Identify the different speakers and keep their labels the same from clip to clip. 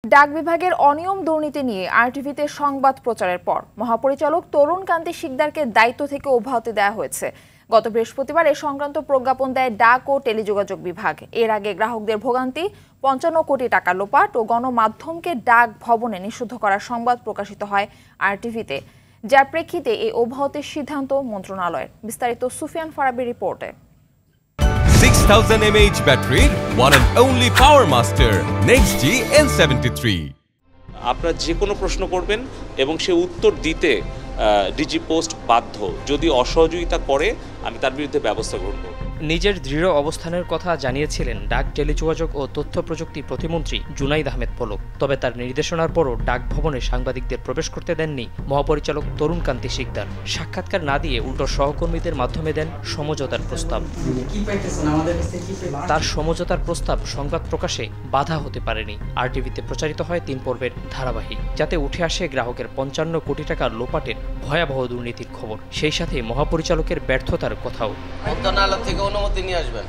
Speaker 1: ডাক বিভাগের অনিয়ম দুর্নীতি নিয়ে আরটিভিতে সংবাদ প্রচারের পর মহাপরিচালক তরুণ কান্তি শিকদারকে দায়িত্ব থেকে অব্যাহতি দেওয়া হয়েছে। গত বৃহস্পতিবার এ সংক্রান্ত প্রজ্ঞাপন দেয় ডাক ও টেলিযোগাযোগ বিভাগ। এর আগে গ্রাহকদের ভোগান্তি, ৫৫ কোটি টাকা লোপাট ও গণমাধ্যমকে ডাক ভবনে নিষিদ্ধ করার সংবাদ প্রকাশিত হয় আরটিভিতে, যার প্রেক্ষিতে এই অব্যাহতির সিদ্ধান্ত মন্ত্রণালয়ের। বিস্তারিত সুফিয়ান ফারাবির রিপোর্টে।
Speaker 2: 6000 mAh battery, one and only Power Master NextG N73।
Speaker 3: আপনারা যে কোনো প্রশ্ন করবেন এবং সে উত্তর দিতে ডিজি পোস্ট বাধ্য। যদি অসহযোগিতা করে আমি তার বিরুদ্ধে ব্যবস্থা গ্রহণ করব।
Speaker 4: নিজের দৃঢ় অবস্থানের কথা জানিয়েছিলেন ডাক, টেলিযোগাযোগ ও তথ্য প্রযুক্তি প্রতিমন্ত্রী জুনাইদ আহমেদ পলক। তবে তার নির্দেশনার পরও ডাক ভবনে সাংবাদিকদের প্রবেশ করতে দেননি মহাপরিচালক তরুণ কান্তি শিকদার। সাক্ষাৎকার না দিয়ে উল্টো সহকর্মীদের মাধ্যমে দেন সমঝোতার প্রস্তাব। তার সমঝোতার প্রস্তাব সংবাদ প্রকাশে বাধা হতে পারেনি। আরটিভিতে প্রচারিত হয় 3 পর্বের ধারাবাহিক, যাতে উঠে আসে গ্রাহকের ৫৫ কোটি টাকা লোপাটের ভয়াবহ দুর্নীতির খবর। সেই সাথে মহাপরিচালকের ব্যর্থতার কথাও।
Speaker 5: মন্ত্রণালয় থেকে অনুমতি নিয়ে আসবেন,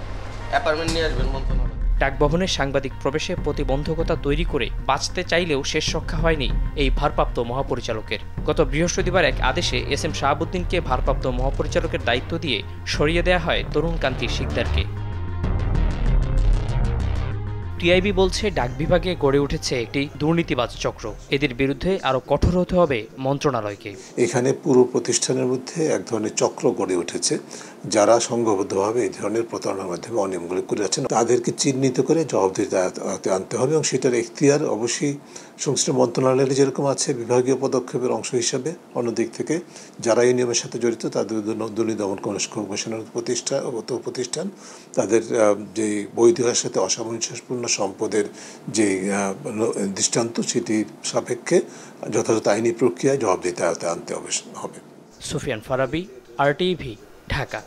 Speaker 5: অ্যাপার্টমেন্ট নিয়ে আসবেন মন্ত্রণালয়।
Speaker 4: ডাকভবনে সাংবাদিক প্রবেশে প্রতিবন্ধকতা তৈরি করে বাঁচতে চাইলেও শেষ রক্ষা হয়নি এই ভারপ্রাপ্ত মহাপরিচালকের। গত বৃহস্পতিবার এক আদেশে এস.এম. শাহাবুদ্দিনকে ভারপ্রাপ্ত মহাপরিচালকের দায়িত্ব দিয়ে সরিয়ে দেওয়া হয় তরুণ কান্তি শিকদারকে। টিআইবি বলছে ডাক বিভাগে গড়ে উঠেছে একটি দুর্নীতিবাজ চক্র। এদের বিরুদ্ধে আরও কঠোর হতে হবে মন্ত্রণালয়কে।
Speaker 6: এখানে পুরো প্রতিষ্ঠানের মধ্যে এক ধরনের চক্র গড়ে উঠেছে, যারা সংঘবদ্ধভাবে এই ধরনের প্রতারণার মাধ্যমে অনিয়মগুলি করে যাচ্ছেন। তাদেরকে চিহ্নিত করে জবাবদিহিতে আনতে হবে এবং সেটার এখতিয়ার অবশ্যই সংশ্লিষ্ট মন্ত্রণালয়ের যেরকম আছে বিভাগীয় পদক্ষেপের অংশ হিসাবে, অন্যদিক থেকে যারা এই নিয়মের সাথে জড়িত তাদের দুর্নীতি দমন কমিশনের প্রতিষ্ঠান তাদের যে বৈধতার সাথে অসামঞ্জস্যপূর্ণ সম্পদের যে দৃষ্টান্ত সেটি সাপেক্ষে যথাযথ আইনি প্রক্রিয়ায় জবাবদিহিতে আনতে হবে।
Speaker 4: সুফিয়ান ফারাবি, আরটিভি, ঢাকা।